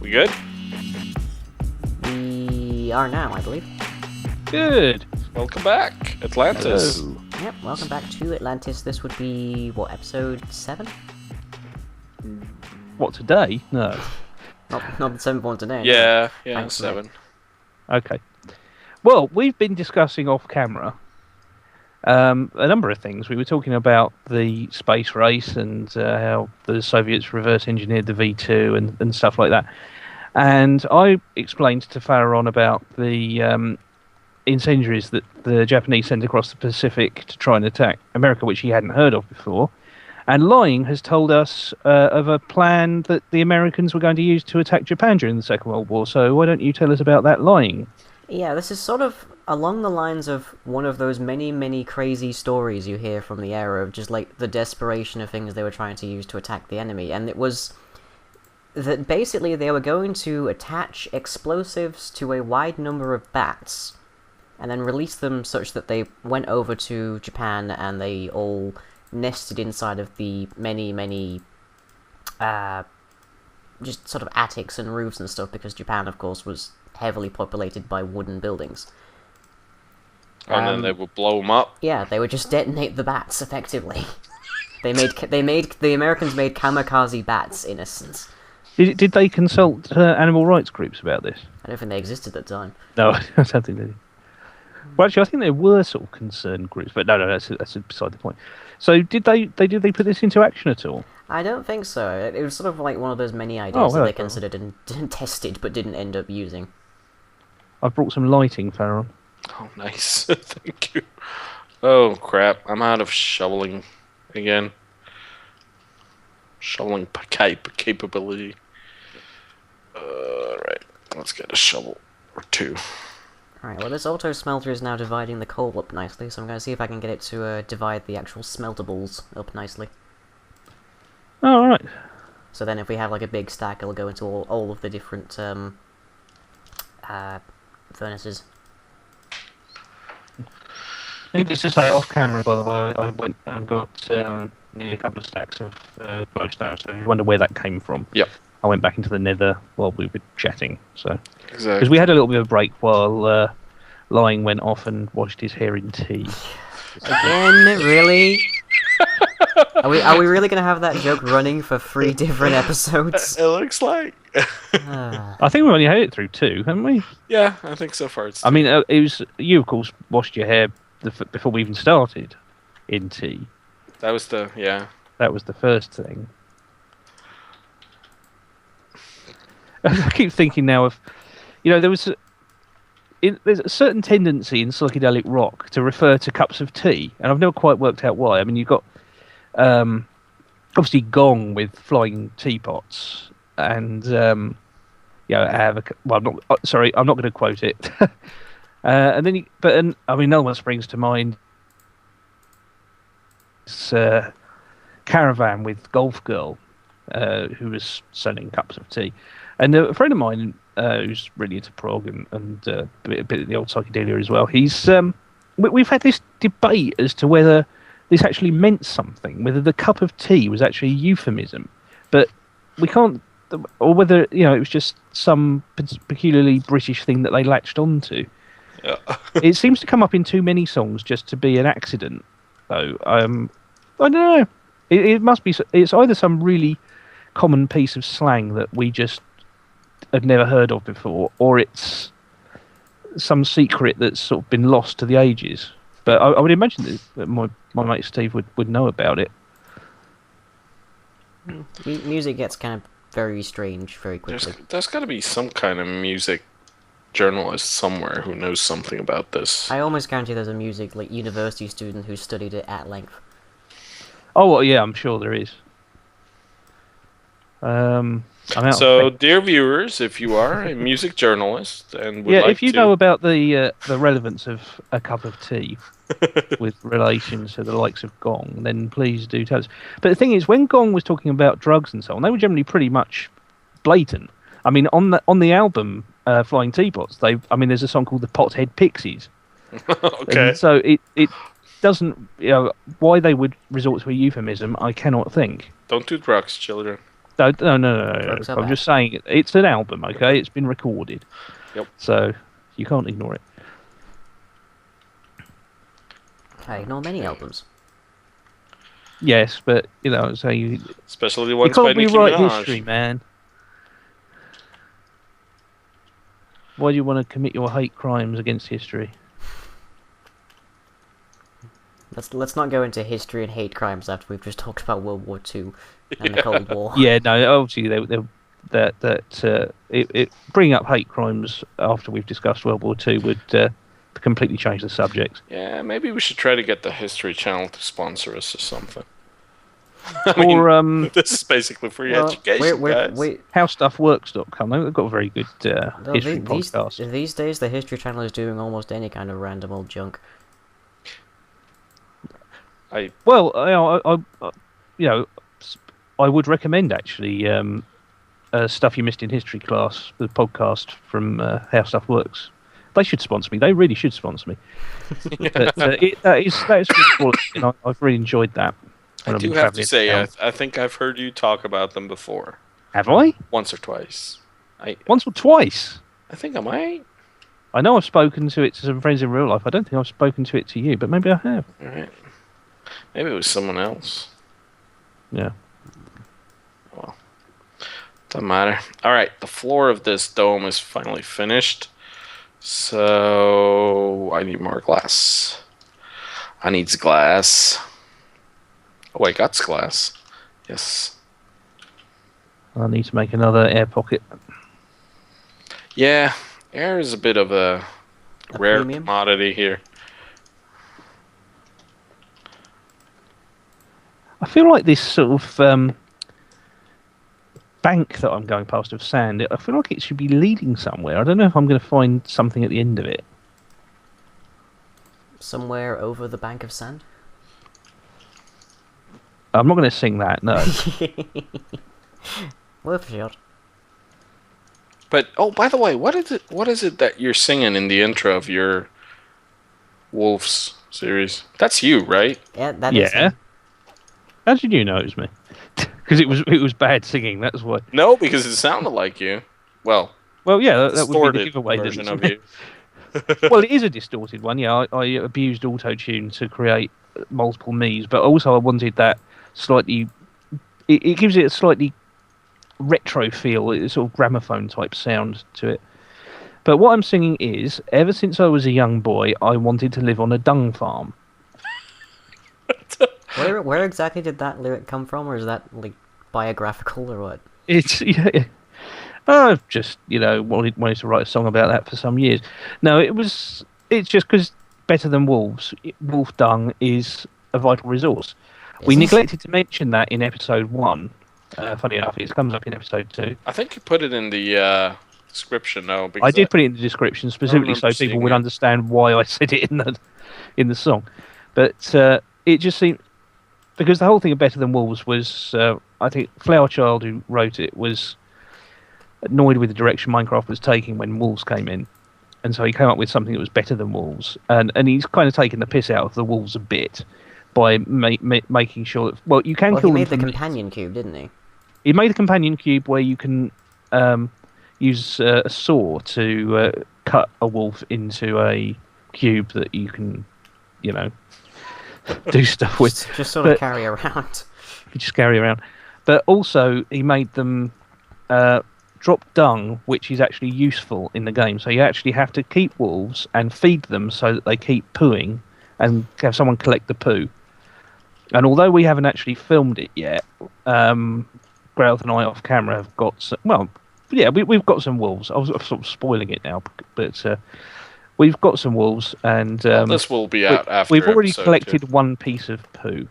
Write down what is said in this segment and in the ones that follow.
We good? We are now, I believe. Good. Welcome back, Atlantis. Hello. Yep, welcome back to Atlantis. This would be, what, episode 7? What, today? No. Not the 7th one today. Yeah, no. Thanks, 7. Okay. Well, we've been discussing off camera a number of things. We were talking about the space race and how the Soviets reverse engineered the V2 and stuff like that. And I explained to Fallaron about the incendiaries that the Japanese sent across the Pacific to try and attack America, which he hadn't heard of before. And Lying has told us of a plan that the Americans were going to use to attack Japan during the Second World War. So why don't you tell us about that, Lying? Yeah, this is sort of along the lines of one of those many crazy stories you hear from the era of just like the desperation of things they were trying to use to attack the enemy. And it was that basically they were going to attach explosives to a wide number of bats and then release them such that they went over to Japan and they all nested inside of the many just sort of attics and roofs and stuff, because Japan, of course, was heavily populated by wooden buildings. And then they would blow them up. Yeah, they would just detonate the bats, effectively. The Americans made kamikaze bats, in essence. Did they consult animal rights groups about this? I don't think they existed at the time. No, I don't think they did. Well, actually, I think there were sort of concerned groups, but no, that's beside the point. So, did they put this into action at all? I don't think so. It was sort of like one of those many ideas that they considered and tested, but didn't end up using. I've brought some lighting, Fallaron. Oh, nice. Thank you. Oh, crap. I'm out of shoveling again. Shoveling capability. Right. Let's get a shovel or two. Alright, well, this auto smelter is now dividing the coal up nicely, so I'm going to see if I can get it to divide the actual smeltables up nicely. Oh, all right. So then if we have like a big stack, it'll go into all of the different furnaces. Needless to say, off camera, by the way, I went and got nearly a couple of stacks of glowstone, so you wonder where that came from. Yep. I went back into the nether while we were chatting, so... Exactly. Because we had a little bit of a break while Lying went off and washed his hair in tea. Again, really? Are we really going to have that joke running for 3 different episodes? It looks like. I think we've only had it through 2, haven't we? Yeah, I think so far it's... I mean, it was you, of course, washed your hair before we even started in tea. That was the... yeah. That was the first thing. I keep thinking now of... You know, there's a certain tendency in psychedelic rock to refer to cups of tea, and I've never quite worked out why. I mean, you've got obviously Gong with flying teapots, and I'm not going to quote it. And then, another one springs to mind. It's Caravan with Golf Girl, who was selling cups of tea. And a friend of mine who's really into prog and a bit of the old psychedelia as well, we've had this debate as to whether this actually meant something, whether the cup of tea was actually a euphemism. But we can't, or whether, it was just some peculiarly British thing that they latched onto. Yeah. It seems to come up in too many songs just to be an accident, though. I don't know. It must be, it's either some really common piece of slang that we just had never heard of before, or it's some secret that's sort of been lost to the ages. But I would imagine that my mate Steve would know about it. Music gets kind of very strange very quickly. There's got to be some kind of music journalist somewhere who knows something about this. I almost guarantee there's a music university student who studied it at length. Oh, well, yeah, I'm sure there is. So, dear viewers, if you are a music journalist and would like if you know about the relevance of a cup of tea with relation to the likes of Gong, then please do tell us. But the thing is, when Gong was talking about drugs and so on, they were generally pretty much blatant. I mean, on the album Flying Teapots, there's a song called the Pothead Pixies. Okay. And so it doesn't, why they would resort to a euphemism, I cannot think. Don't do drugs, children. No. Drugs are I'm bad. just saying it's an album, okay? It's been recorded. Yep. So you can't ignore it. I ignore many albums. Yes, but so you Especially the ones by can't Nicki rewrite Minaj. history, man. Why do you want to commit your hate crimes against history? Let's not go into history and hate crimes after we've just talked about World War II and the Cold War. Yeah, no, obviously bringing up hate crimes after we've discussed World War II would completely change the subject. Yeah, maybe we should try to get the History Channel to sponsor us or something. I mean, Or this is basically free Well, education, guys. howstuffworks.com. They've got a very good Well, history podcast. these days, the History Channel is doing almost any kind of random old junk. Well, I would recommend actually Stuff You Missed in History Class, the podcast from How Stuff Works. They should sponsor me. They really should sponsor me. But, that is really quality, and I've really enjoyed that. I do have to say, I think I've heard you talk about them before. Have I? Once or twice. Once or twice? I think I might. I know I've spoken to it to some friends in real life. I don't think I've spoken to it to you, but maybe I have. All right. Maybe it was someone else. Yeah. Well, doesn't matter. All right, the floor of this dome is finally finished. So I need more glass. I needs glass. Oh, I got glass. Yes. I need to make another air pocket. Yeah, air is a bit of a rare premium? commodity here. I feel like this sort of bank that I'm going past of sand, I feel like it should be leading somewhere. I don't know if I'm going to find something at the end of it. Somewhere over the bank of sand? I'm not going to sing that, no. Worth a shot. But oh, by the way, what is it that you're singing in the intro of your Wolves series? That's you, right? Yeah, that is Yeah. him. How did you know it was me? Because it was bad singing, that's why. No, because it sounded like you. Well, Yeah, that would be the distorted giveaway. version of you. Well, it is a distorted one, yeah. I abused auto-tune to create multiple me's, but also I wanted that slightly... It gives it a slightly retro feel, a sort of gramophone type sound to it. But what I'm singing is, ever since I was a young boy, I wanted to live on a dung farm. Where exactly did that lyric come from, or is that like biographical or what? It's yeah. I've just wanted to write a song about that for some years. No, it's just because better than wolves. Wolf dung is a vital resource. We neglected to mention that in episode 1. Funny enough, it comes up in episode 2. I think you put it in the description, though. I did put it in the description specifically so remember people seeing would it. understand why I said it in the song. But it just seemed, because the whole thing of Better Than Wolves was, I think Flowerchild, who wrote it, was annoyed with the direction Minecraft was taking when wolves came in, and so he came up with something that was better than wolves, and he's kind of taken the piss out of the wolves a bit by making sure that, you can Well, kill he them made the from companion cube, didn't he? He made a companion cube where you can use a saw to cut a wolf into a cube that you can, do stuff with. Just sort of carry around. You just carry around. But also, he made them drop dung, which is actually useful in the game. So you actually have to keep wolves and feed them so that they keep pooing and have someone collect the poo. And although we haven't actually filmed it yet, Growth and I off camera have got some, we've got some wolves. I was sort of spoiling it now, but we've got some wolves, and this will be out after. We've already episode collected 2. one piece of poo.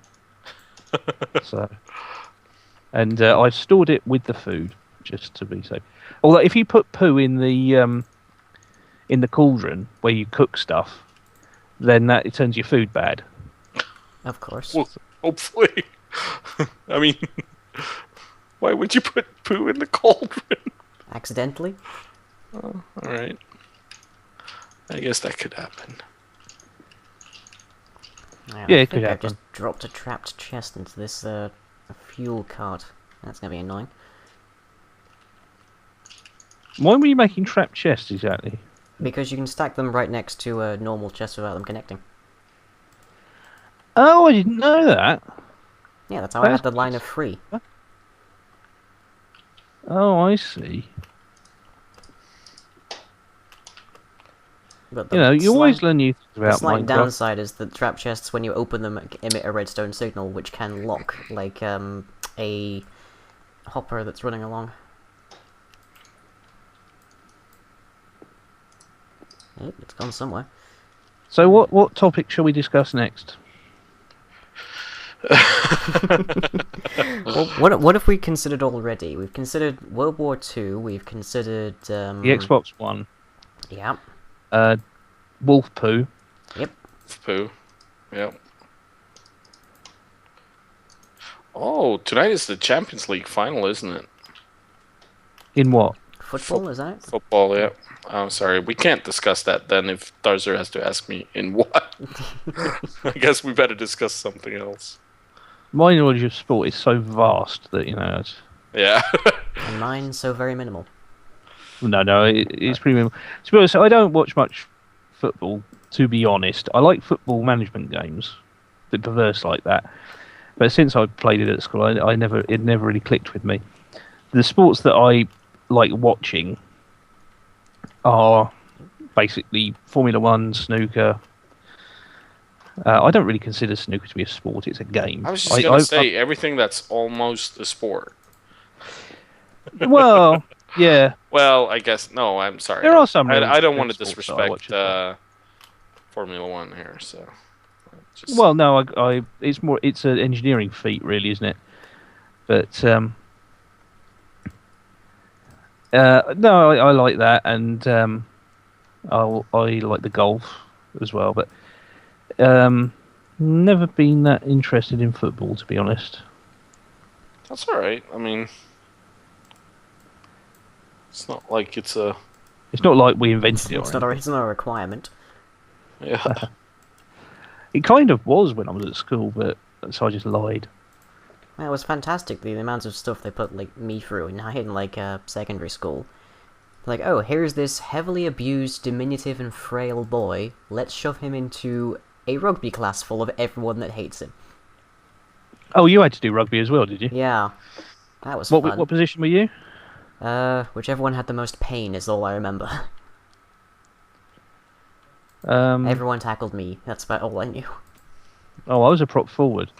And I've stored it with the food just to be safe. Although if you put poo in the cauldron where you cook stuff, then it turns your food bad. Of course. Well, hopefully. I mean, why would you put poo in the cauldron? Accidentally? Oh, all right. I guess that could happen. Yeah, I it could think I've happen. just dropped a trapped chest into this fuel cart. That's gonna be annoying. Why were you making trap chests exactly? Because you can stack them right next to a normal chest without them connecting. Oh, I didn't know that. Yeah, that's how I had the line of 3. Oh, I see. But You know, you always learn new things the about slight Minecraft. downside is that trap chests, when you open them, emit a redstone signal, which can lock, like, a hopper that's running along. Oh, it's gone somewhere. So what topic shall we discuss next? Well, what have we considered already? We've considered World War II, we've considered, The Xbox One. yeah. Wolf poo. Yep. Poo. Yep. Oh, tonight is the Champions League final, isn't it? In what? Football, is that it? Football, yeah. I'm sorry, we can't discuss that then if Darzzr has to ask me in what. I guess we better discuss something else. My knowledge of sport is so vast that, you know... Yeah. And mine so very minimal. No, it's pretty minimal. To be honest, I don't watch much football, to be honest. I like football management games. A bit perverse like that. But since I played it at school, it never really clicked with me. The sports that I like watching are basically Formula One, snooker. I don't really consider snooker to be a sport; it's a game. I was just going to say, everything that's almost a sport. Well, yeah. Well, I guess, no, I'm sorry. There are some. I don't want to sports that I watch disrespect as well. Formula One here, so. Well, no, it's an engineering feat, really, isn't it? But no, I like that, and I like the golf as well. But never been that interested in football, to be honest. That's all right. I mean, it's not like it's a. It's not like we invented it. It's not a requirement. Yeah. It kind of was when I was at school, but so I just lied. Well, it was fantastic, the amount of stuff they put, like, me through in like, secondary school. Like, oh, here's this heavily abused, diminutive and frail boy, let's shove him into a rugby class full of everyone that hates him. Oh, you had to do rugby as well, did you? Yeah. That was fun. What position were you? Whichever one had the most pain is all I remember. Um, Everyone tackled me, that's about all I knew. Oh, I was a prop forward.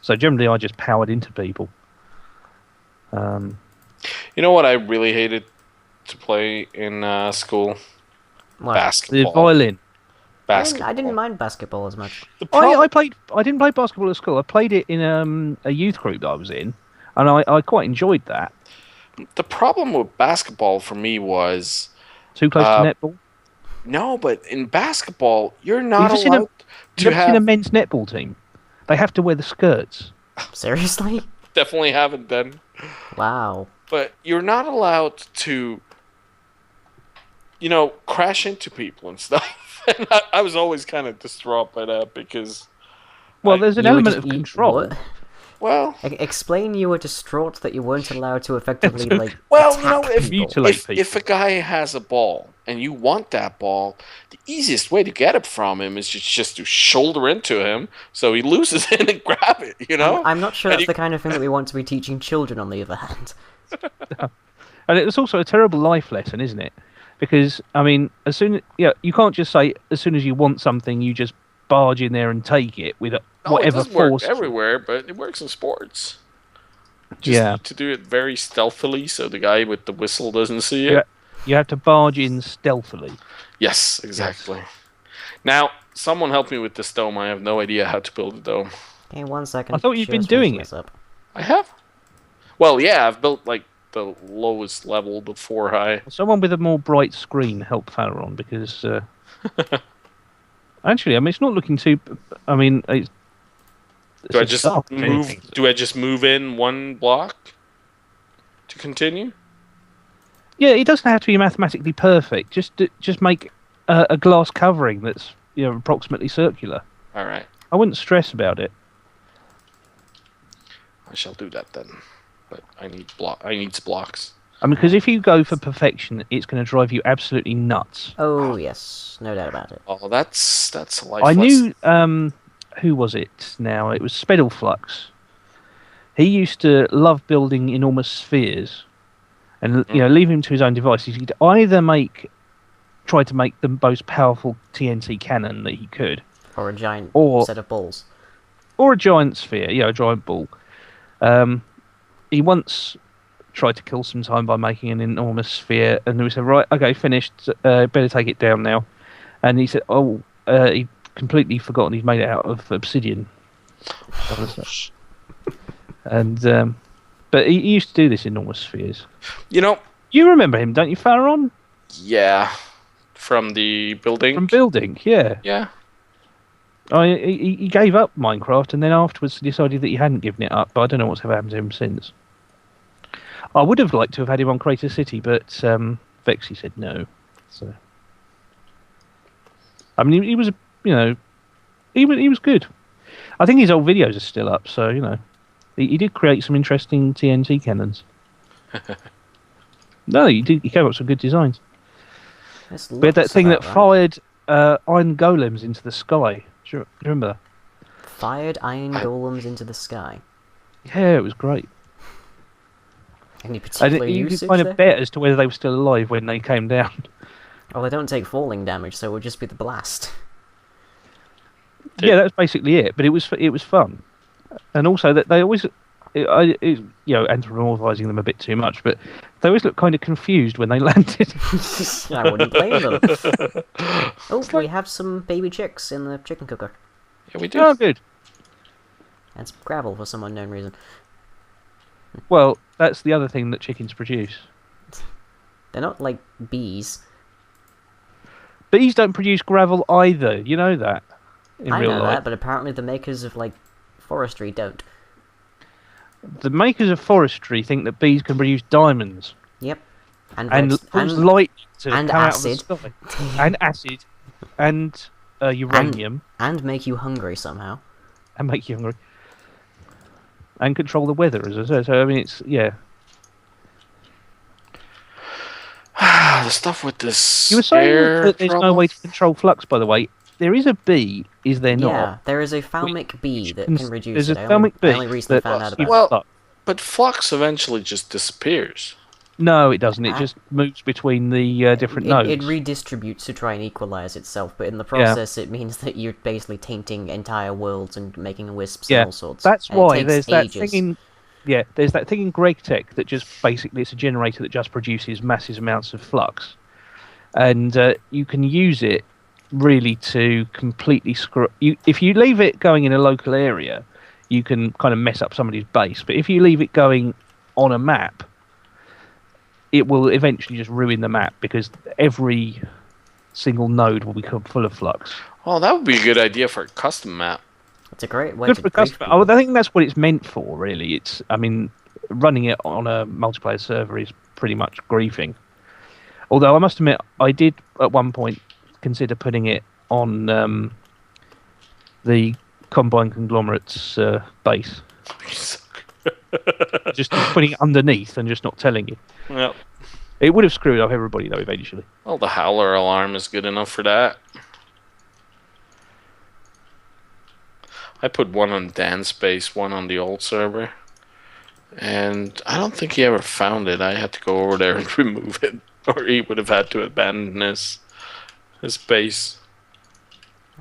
So generally I just powered into people. You know what I really hated to play in school? What? Basketball. The violin. Basketball. I didn't mind basketball as much. I didn't play basketball at school. I played it in a youth group that I was in, and I quite enjoyed that. The problem with basketball for me was... Too close to netball? No, but in basketball, you're not allowed to have... You've seen a men's netball team? They have to wear the skirts. Seriously? Definitely haven't done. Wow. But you're not allowed to, crash into people and stuff. And I was always kind of distraught by that because... Well, there's an element of control. What? Well... Explain you were distraught that you weren't allowed to effectively, like, if a guy has a ball and you want that ball, the easiest way to get it from him is just to shoulder into him so he loses it and grab it, I'm not sure that's the kind of thing that we want to be teaching children, on the other hand. And it's also a terrible life lesson, isn't it? Because, I mean, you can't just say, as soon as you want something, you just barge in there and take it with whatever it force. Work everywhere, but it works in sports. To do it very stealthily so the guy with the whistle doesn't see it. You have to barge in stealthily. Yes, exactly. Yes. Now, someone help me with this dome. I have no idea how to build a dome. Okay, 1 second. I thought you'd been doing it. I have? Well, yeah, I've built, like, the lowest level, the 4 high. Someone with a more bright screen help Fallaron, because... Actually, I mean, it's not looking too... I mean... Do I just move in 1 block to continue? Yeah, it doesn't have to be mathematically perfect. Just make a glass covering that's approximately circular. All right. I wouldn't stress about it. I shall do that then. But I need blocks. I mean, because if you go for perfection, it's going to drive you absolutely nuts. Oh yes, no doubt about it. Oh, that's a life I lesson. knew, who was it now? It was Spedalflux. He used to love building enormous spheres, and leave him to his own devices. He'd either try to make the most powerful TNT cannon that he could, Or a giant set of balls. Or a giant sphere, a giant ball. He once tried to kill some time by making an enormous sphere, and we said, right, okay, finished, better take it down now. And he said, he'd completely forgotten he'd made it out of obsidian. And but he used to do this enormous spheres. You remember him, don't you, Fallaron? Yeah, from the building. From building, yeah. Yeah. He gave up Minecraft, and then afterwards decided that he hadn't given it up. But I don't know what's ever happened to him since. I would have liked to have had him on Crater City, but Vexy said no. So, I mean, he was, he was good. I think his old videos are still up, so he did create some interesting TNT cannons. No, he did. He came up with some good designs. We had that thing that fired iron golems into the sky. Do you remember that? Fired iron golems into the sky. Yeah, it was great. Any particular usage you could kind of bet as to whether they were still alive when they came down. Well, they don't take falling damage, so it would just be the blast. Yeah, that's basically it. But it was fun, and also that they always, anthropomorphizing them a bit too much, but they always look kind of confused when they landed. I wouldn't blame them. We have some baby chicks in the chicken cooker. Yeah, we do. Oh, good. And some gravel for some unknown reason. Well, that's the other thing that chickens produce. They're not like bees. Bees don't produce gravel either. You know that. I know that, but apparently the makers of forestry don't. The makers of forestry think that bees can produce diamonds. Yep. And light to and come acid. out of the sky. And acid. And uranium. And make you hungry somehow. And make you hungry. And control the weather, as I said. So, I mean, it's, yeah. The stuff with this. You were saying that there's no way to control flux, by the way. There is a bee, is there not? Yeah, there is a thalmic bee that can reduce There's it. a thalmic bee. I only recently found out about it. Well, but flux eventually just disappears. No, it doesn't. It just moves between the different nodes. It redistributes to try and equalize itself, but in the process it means that you're basically tainting entire worlds and making wisps and all sorts. That's why there's that thing in... Yeah, there's that thing in GregTech that just basically it's a generator that just produces massive amounts of flux. And you can use it really to completely screw... If you leave it going in a local area, you can kind of mess up somebody's base. But if you leave it going on a map, it will eventually just ruin the map because every single node will become full of flux. Oh, that would be a good idea for a custom map. It's a great way Good to for custom. I think that's what it's meant for, really. It's, I mean, running it on a multiplayer server is pretty much griefing. Although I must admit, I did at one point consider putting it on the Combine Conglomerate's base. Just putting it underneath and just not telling you. Yep. It would have screwed up everybody, though, eventually. Well, the Howler alarm is good enough for that. I put one on Dan's base, one on the old server. And I don't think he ever found it. I had to go over there and remove it. Or he would have had to abandon his base.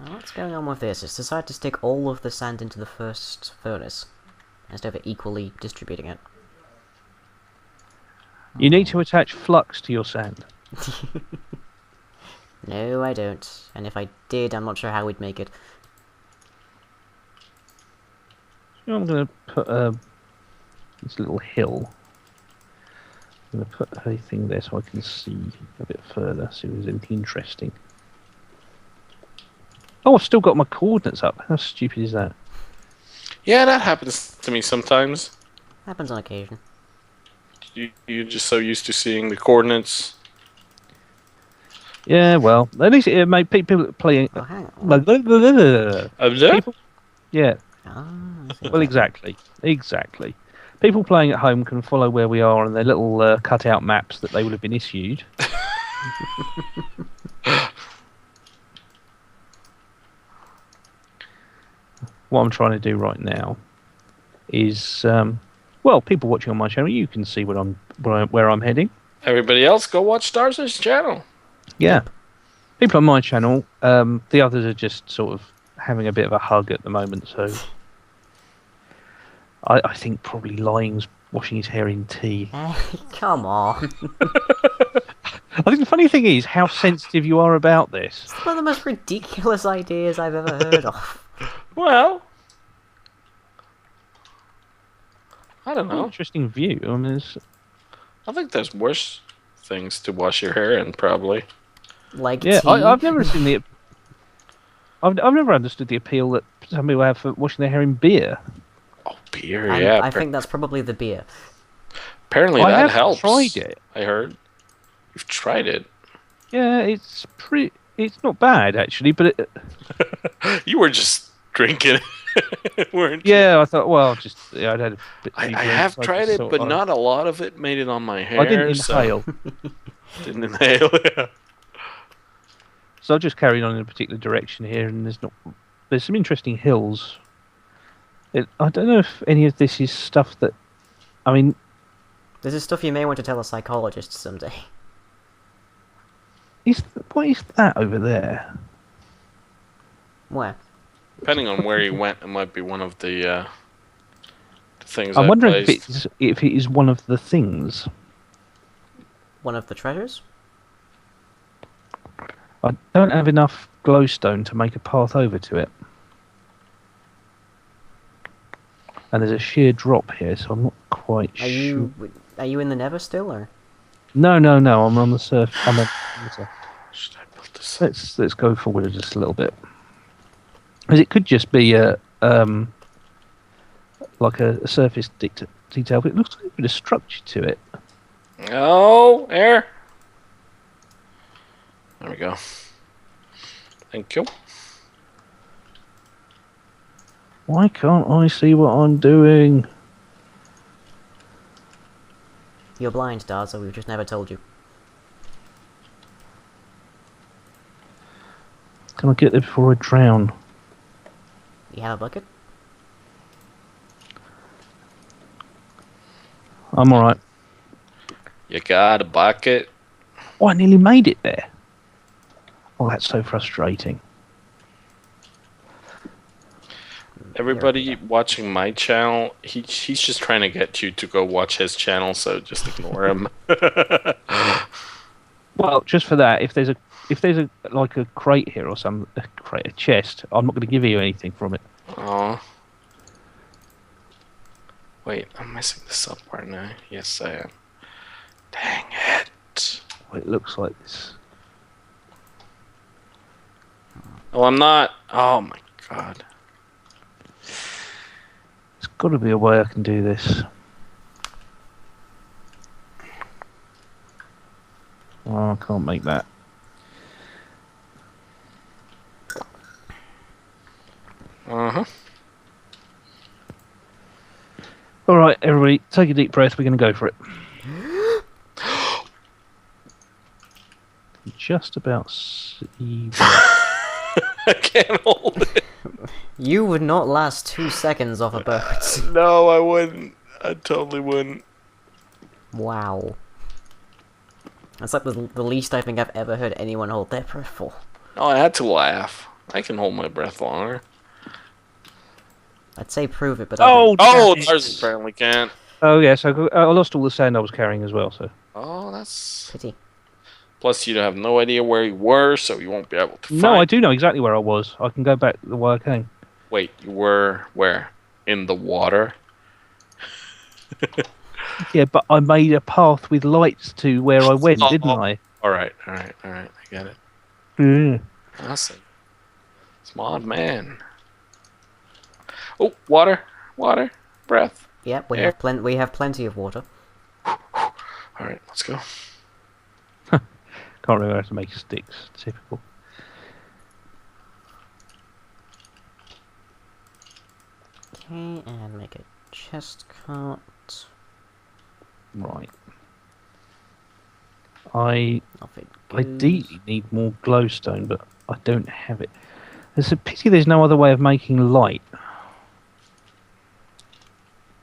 What's going on with this? It's decided to stick all of the sand into the first furnace, instead of equally distributing it. You need to attach flux to your sand. No, I don't. And if I did, I'm not sure how we'd make it. I'm going to put this little hill. I'm going to put a thing there so I can see a bit further, see if there's anything interesting. Oh, I've still got my coordinates up. How stupid is that? Yeah, that happens to me sometimes. Happens on occasion. You're just so used to seeing the coordinates. Yeah, well, at least it made people playing. Oh, hang on. People, yeah. Ah, Well, exactly. People playing at home can follow where we are on their little cut-out maps that they would have been issued. What I'm trying to do right now is, well, people watching on my channel, you can see where I'm heading. Everybody else, go watch Darzzr's channel. Yeah. People on my channel, the others are just sort of having a bit of a hug at the moment, so I think probably Lying's washing his hair in tea. Come on. I think the funny thing is how sensitive you are about this. It's one of the most ridiculous ideas I've ever heard of. Well, I don't know. Interesting view. I mean, I think there's worse things to wash your hair in, probably. Like yeah, tea? I've never seen the. I've never understood the appeal that some people have for washing their hair in beer. Oh, beer, yeah. I think that's probably the beer. Apparently I that have helps. tried it. I heard. You've tried it. Yeah, it's pretty. It's not bad actually, but it, You were just drinking, weren't you? yeah, I thought. Well, just yeah, I'd had a bit. I have tried it, but not a lot of it made it on my hair. I didn't inhale. Didn't inhale. Yeah. So I've just carried on in a particular direction here, and there's some interesting hills. I don't know if any of this is stuff that, I mean, This is stuff you may want to tell a psychologist someday. what is that over there? Where? Depending on where you went, it might be one of the things. I'm I wondering placed. if it is one of the things. One of the treasures? I don't have enough glowstone to make a path over to it. And there's a sheer drop here, so I'm not quite sure. Are you in the Nether still, or? No, I'm on the surface. I'm on the surface. Should I build this? Let's go forward just a little bit. Because it could just be like a surface detail, but it looks like a bit of structure to it. Oh, air. There we go. Thank you. Why can't I see what I'm doing? You're blind, Darzzr, we've just never told you. Can I get there before I drown? You have a bucket? I'm alright. You got a bucket? Oh, I nearly made it there. Oh, that's so frustrating. Everybody watching my channel, he's just trying to get you to go watch his channel, so just ignore him. Well, just for that, if there's a like a crate here or a chest, I'm not going to give you anything from it. Oh. Wait, I'm missing the sub part now. Yes, I am. Dang it. Well, it looks like this. Oh, I'm not. Oh my god. There's got to be a way I can do this. Oh, I can't make that. Uh-huh. All right, everybody, take a deep breath. We're going to go for it. Just about see. I can't hold it. You would not last 2 seconds off a boat. No, I wouldn't. I totally wouldn't. Wow. That's like the least I think I've ever heard anyone hold their breath for. No, I had to laugh. I can hold my breath longer. I'd say prove it, but Oh, damn it. Darzzr apparently can't. Oh yes, I lost all the sand I was carrying as well. So Oh, that's... pity. Plus, you have no idea where you were, so you won't be able to find... no, I do know exactly where I was. I can go back the way I came. Wait, you were where? In the water? Yeah, but I made a path with lights to where I went, didn't I? Alright, I get it. Yeah. Awesome. Smart man. Oh, water, breath. Yep, Air. we have plenty of water. Alright, let's go. Can't remember how to make sticks. Typical. Okay, and make a chest cart. not. Right. I Nothing ideally need more glowstone, but I don't have it. It's a pity there's no other way of making light.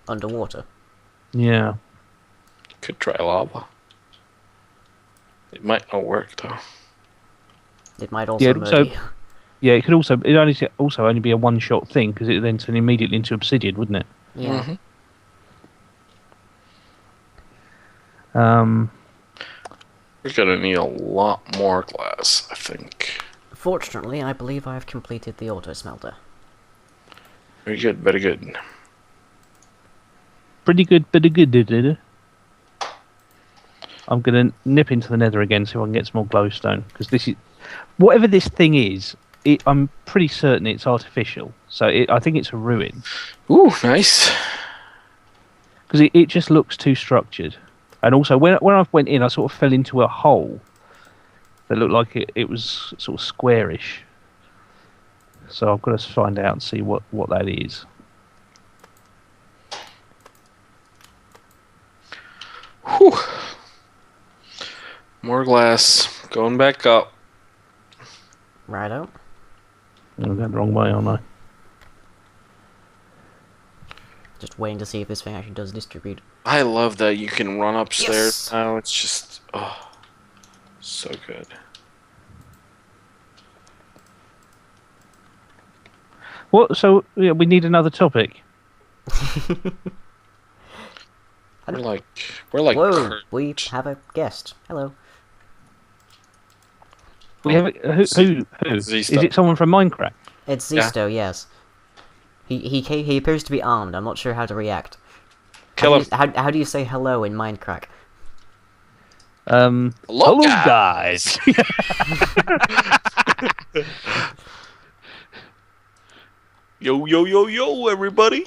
underwater. Yeah. Could try lava. It might not work though. It might also Yeah, murder you. Yeah, it could also only be a one-shot thing because it then turn immediately into obsidian, wouldn't it? Yeah. Um, We're gonna need a lot more glass, I think. Fortunately, I believe I have completed the auto smelter. Very good, very good. pretty good, bit of good. I'm gonna nip into the Nether again so I can get some more glowstone because this is whatever this thing is. I'm pretty certain it's artificial, so I think it's a ruin Ooh, nice. because it just looks too structured. And also, when I went in, I sort of fell into a hole that looked like it was sort of squarish. So I've got to find out and see what that is. Whew. More glass. Going back up. Righto. I'm going the wrong way, aren't I? Just waiting to see if this thing actually does distribute. I love that you can run upstairs Yes! now. It's just, oh, so good. What? So yeah, we need another topic. We're like Whoa, Kurt. we have a guest. Hello. We have who? Is Zisto. it someone from Minecraft? It's Yeah. Zisto, yes. He appears to be armed. I'm not sure how to react. Kill him. How do you say hello in Minecraft? Hello, guys. Yo, yo, yo, yo, everybody.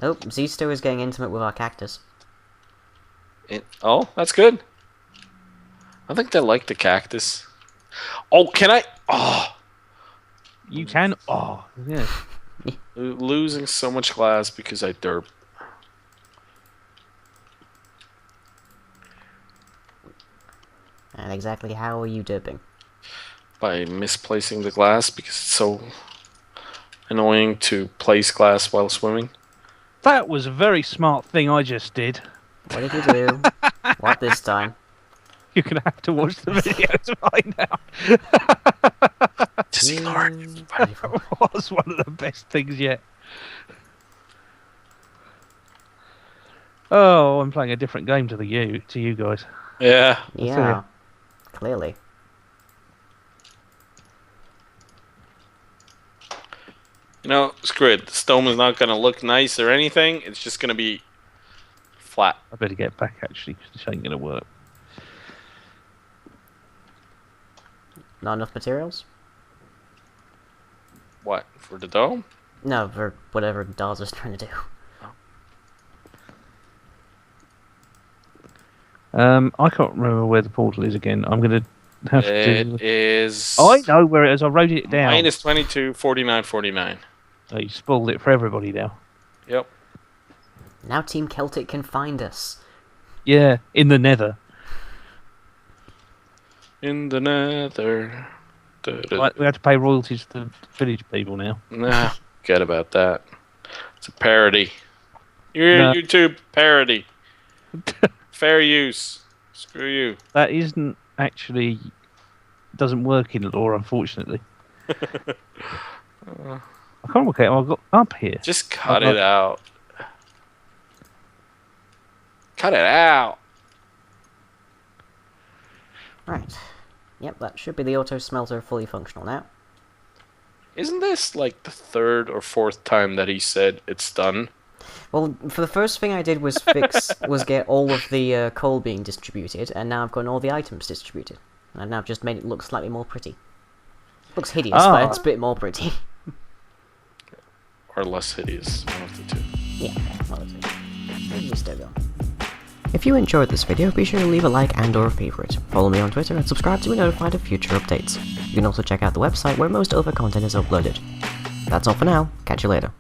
Oh, Zisto is getting intimate with our cactus. Oh, that's good. I think they like the cactus. Oh, can I? Oh, You can. Oh, yeah. losing so much glass because I derp. And exactly how are you dipping? By misplacing the glass because it's so annoying to place glass while swimming. That was a very smart thing I just did. What did you do? What this time? You're gonna have to watch the video to find out. Just ignore it. That was one of the best things yet. Oh, I'm playing a different game to you guys. Yeah. Yeah, clearly. You know, screw it. The stone is not going to look nice or anything. It's just going to be flat. I better get back actually because this ain't gonna work. Not enough materials? What? For the dome? No, for whatever Darzzr's trying to do. I can't remember where the portal is again. I'm gonna have to. It is. I know where it is. I wrote it down. Minus 22, 49, 49. Oh, you spoiled it for everybody now. Yep. Now Team Celtic can find us. Yeah, in the Nether. In the nether. We have to pay royalties to the village people now. Nah, forget about that. It's a parody. You're No. YouTube parody. Fair use. Screw you. That isn't actually doesn't work in law, unfortunately. I can't work out. I've got up here. Just cut it out. Cut it out. Right. Yep, that should be the auto smelter fully functional now. Isn't this like the third or fourth time that he said it's done? Well, for the first thing I did was get all of the coal being distributed, and now I've gotten all the items distributed. And now I've just made it look slightly more pretty. Looks hideous, but it's a bit more pretty. Or less hideous, one of the two. Yeah, one of the two. Where's Zisto go? If you enjoyed this video, be sure to leave a like and or a favourite. Follow me on Twitter and subscribe to be notified of future updates. You can also check out the website where most other content is uploaded. That's all for now, catch you later.